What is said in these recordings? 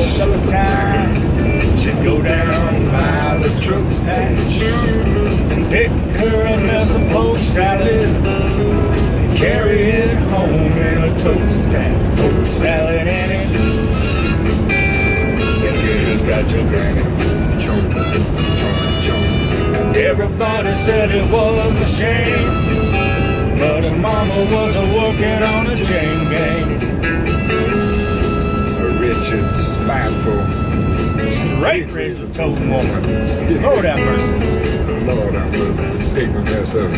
summertime, she'd go down by the truck patch and pick her a mess of post salad and carry it home in a toast stand. Post salad Annie, and you just got your granny. Everybody said it was a shame, but her mama was working on a chain gang. A rich and spiteful, straight razor toting woman. Lord have mercy. Lord have mercy. Take my mess up.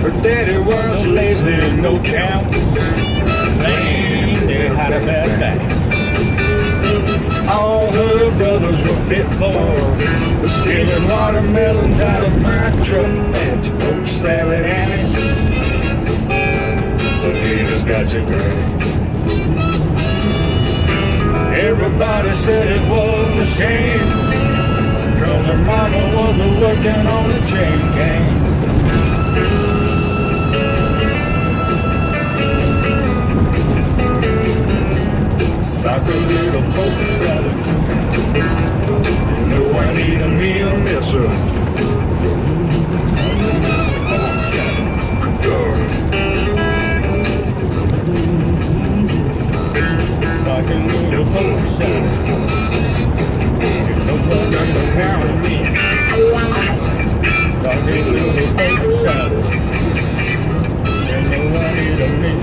Her daddy was lazy, no count. Lame, they had a bad back. All her brothers were fit for stealing watermelons out of my truck. That's post salad Annie, but Jesus got your granny. Everybody said it was a shame, 'cause her mama was working on a chain gang. Sock a little post salad. You know I need a meal messer. Sock a little post salad. You know I got the pound of me. Sock a little post salad. You know I need a meal.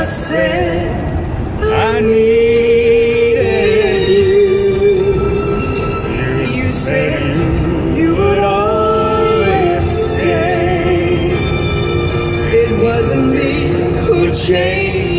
Said I needed you. You said you would always stay. It wasn't me who changed.